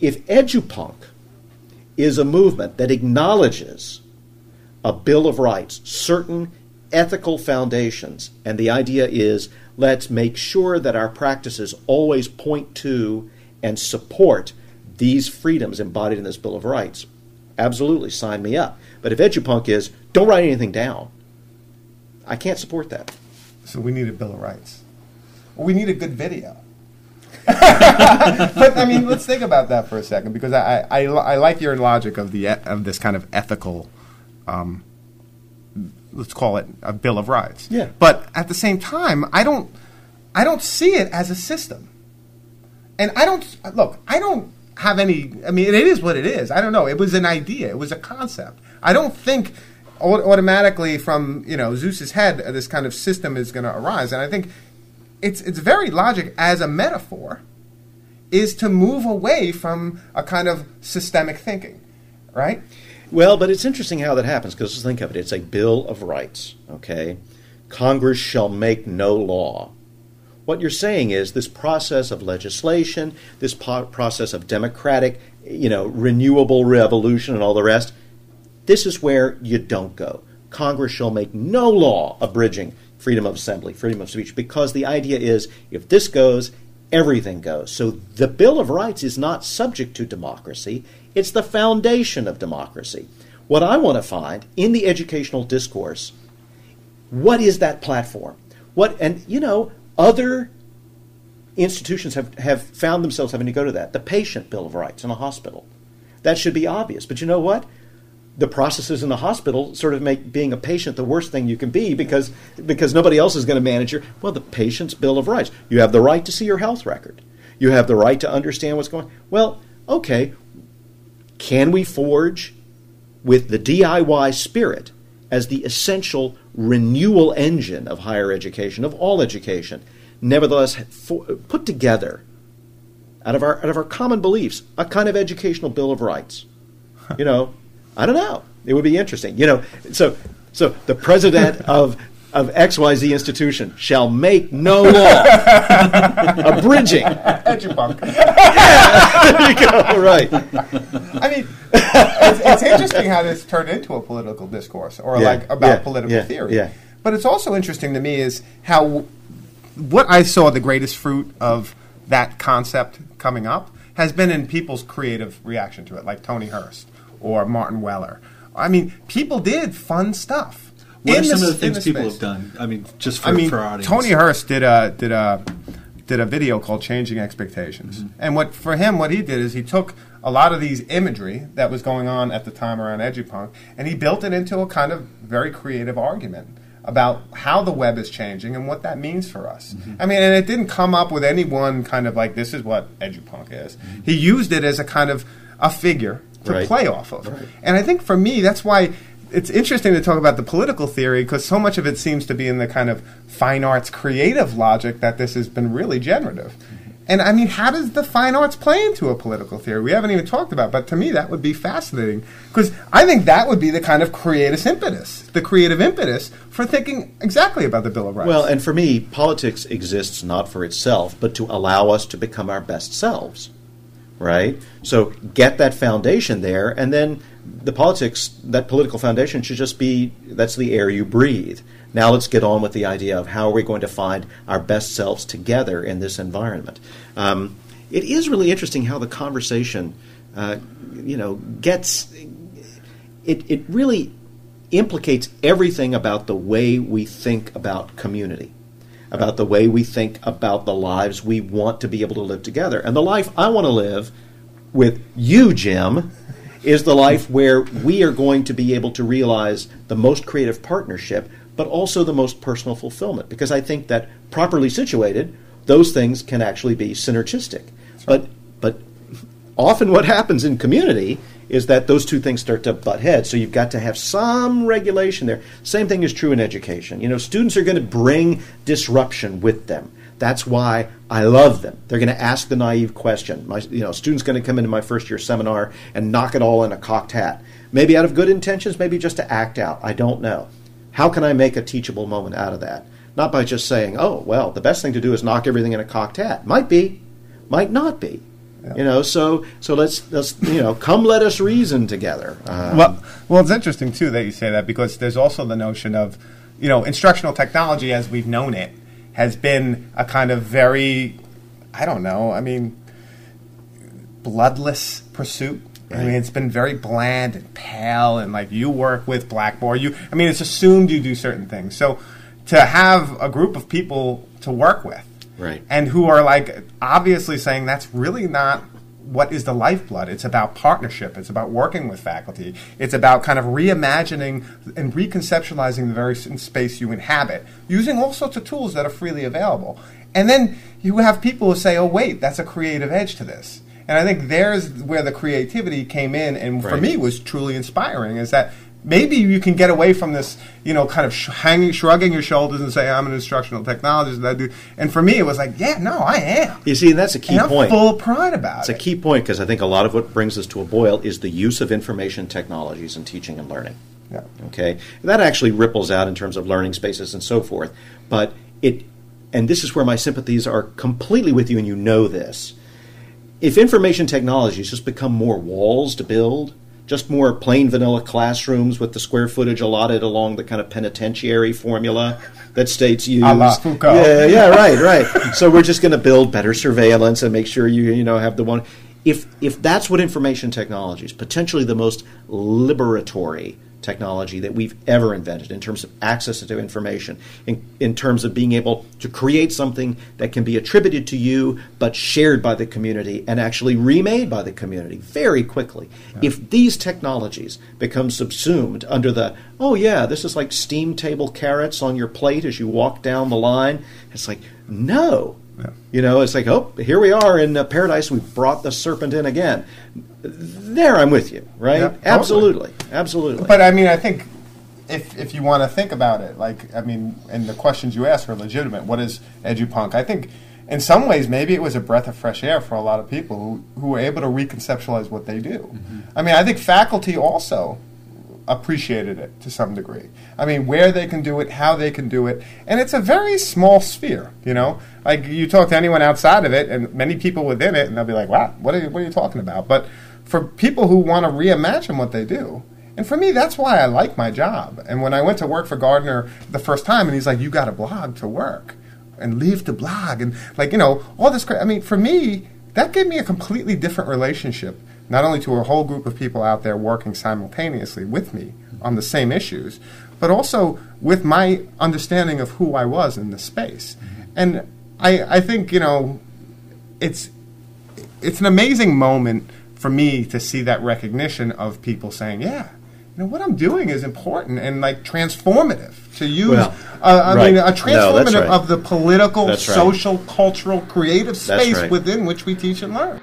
if Edupunk is a movement that acknowledges a Bill of Rights, certain ethical foundations, and the idea is let's make sure that our practices always point to and support these freedoms embodied in this Bill of Rights, absolutely, sign me up. But if Edupunk is, don't write anything down, I can't support that. So we need a Bill of Rights. Well, we need a good video. But I mean, let's think about that for a second, because I like your logic of this kind of ethical, let's call it a Bill of Rights. Yeah. But at the same time, I don't see it as a system, and I don't have any. I mean, it is what it is. I don't know. It was an idea. It was a concept. I don't think automatically from Zeus's head this kind of system is going to arise, and I think it's very logic as a metaphor is to move away from a kind of systemic thinking, right? Well, but it's interesting how that happens, because just think of it. It's a Bill of Rights, okay? Congress shall make no law. What you're saying is this process of legislation, this process of democratic, renewable revolution and all the rest, this is where you don't go. Congress shall make no law abridging freedom of assembly, freedom of speech, because the idea is if this goes, everything goes. So the Bill of Rights is not subject to democracy. It's the foundation of democracy. What I want to find in the educational discourse, what is that platform? Other institutions have found themselves having to go to that. The patient Bill of Rights in a hospital. That should be obvious. But you know what? The processes in the hospital sort of make being a patient the worst thing you can be because nobody else is going to manage the patient's Bill of Rights. You have the right to see your health record. You have the right to understand what's going on. Well, okay, can we forge with the DIY spirit as the essential renewal engine of higher education, of all education, nevertheless put together out of our common beliefs a kind of educational Bill of Rights? I don't know. It would be interesting. So the president of XYZ institution shall make no law abridging. Edupunk. Yeah, there you go. Right. I mean, it's interesting how this turned into a political discourse or about political theory. Yeah. But it's also interesting to me is how what I saw the greatest fruit of that concept coming up has been in people's creative reaction to it, like Tony Hurst or Martin Weller. I mean, people did fun stuff. What are some of the things people have done? I mean, just for our audience. Tony Hurst did a video called Changing Expectations. Mm-hmm. And what he did is he took a lot of these imagery that was going on at the time around Edupunk, and he built it into a kind of very creative argument about how the web is changing and what that means for us. Mm-hmm. I mean, and it didn't come up with any one kind of like, this is what Edupunk is. Mm-hmm. He used it as a kind of a figure to play off of. Right. And I think for me, that's why it's interesting to talk about the political theory, because so much of it seems to be in the kind of fine arts creative logic that this has been really generative. Mm-hmm. And I mean, how does the fine arts play into a political theory? We haven't even talked about, but to me that would be fascinating, because I think that would be the kind of creative impetus for thinking exactly about the Bill of Rights. Well, and for me, politics exists not for itself, but to allow us to become our best selves. Right? So get that foundation there, and then that political foundation should just be, that's the air you breathe. Now let's get on with the idea of how are we going to find our best selves together in this environment. It is really interesting how the conversation, gets, it really implicates everything about the way we think about community, about the way we think about the lives we want to be able to live together. And the life I want to live with you, Jim, is the life where we are going to be able to realize the most creative partnership, but also the most personal fulfillment. Because I think that properly situated, those things can actually be synergistic. Right. But often what happens in community is that those two things start to butt heads. So you've got to have some regulation there. Same thing is true in education. Students are going to bring disruption with them. That's why I love them. They're going to ask the naive question. Student's going to come into my first year seminar and knock it all in a cocked hat. Maybe out of good intentions, maybe just to act out. I don't know. How can I make a teachable moment out of that? Not by just saying, oh, well, the best thing to do is knock everything in a cocked hat. Might be, might not be. Yeah. So let's come let us reason together. Well, it's interesting too that you say that, because there's also the notion of, instructional technology as we've known it has been a kind of very, bloodless pursuit. Right. It's been very bland and pale, and like you work with Blackboard. It's assumed you do certain things. So to have a group of people to work with, right, and who are like obviously saying that's really not what is the lifeblood. It's about partnership. It's about working with faculty. It's about kind of reimagining and reconceptualizing the very space you inhabit, using all sorts of tools that are freely available. And then you have people who say, oh, wait, that's a creative edge to this. And I think there's where the creativity came in, and for me was truly inspiring, is that maybe you can get away from this, kind of shrugging your shoulders and say, I'm an instructional technologist, and I do. And for me, it was like, yeah, no, I am. You see, and that's a key point. I'm full of pride about it. It's a key point, because I think a lot of what brings us to a boil is the use of information technologies in teaching and learning. Yeah. Okay? That actually ripples out in terms of learning spaces and so forth. But and this is where my sympathies are completely with you, and you know this. If information technologies just become more walls to build, just more plain vanilla classrooms with the square footage allotted along the kind of penitentiary formula that states use. A la Foucault. Yeah, right. So we're just going to build better surveillance and make sure you have the one. If that's what information technologies, potentially the most liberatory technology that we've ever invented in terms of access to information, in terms of being able to create something that can be attributed to you but shared by the community and actually remade by the community very quickly. Yeah. If these technologies become subsumed under the, this is like steam table carrots on your plate as you walk down the line, it's like, no. Yeah. It's like, here we are in paradise. We've brought the serpent in again. There, I'm with you, right? Yeah, Absolutely. But I think if you want to think about it, and the questions you ask are legitimate. What is Edupunk? I think in some ways maybe it was a breath of fresh air for a lot of people who were able to reconceptualize what they do. Mm-hmm. I think faculty also appreciated it to some degree. Where they can do it, how they can do it, and it's a very small sphere, Like you talk to anyone outside of it, and many people within it, and they'll be like, "Wow, what are you talking about?" But for people who want to reimagine what they do, and for me, that's why I like my job. And when I went to work for Gardner the first time, and he's like, "You got to blog to work, and leave to blog," and all this. For me, that gave me a completely different relationship. Not only to a whole group of people out there working simultaneously with me on the same issues, but also with my understanding of who I was in the space. Mm-hmm. And I think, it's an amazing moment for me to see that recognition of people saying, what I'm doing is important and transformative. To use, a transformative of the political, social, cultural, creative space within which we teach and learn.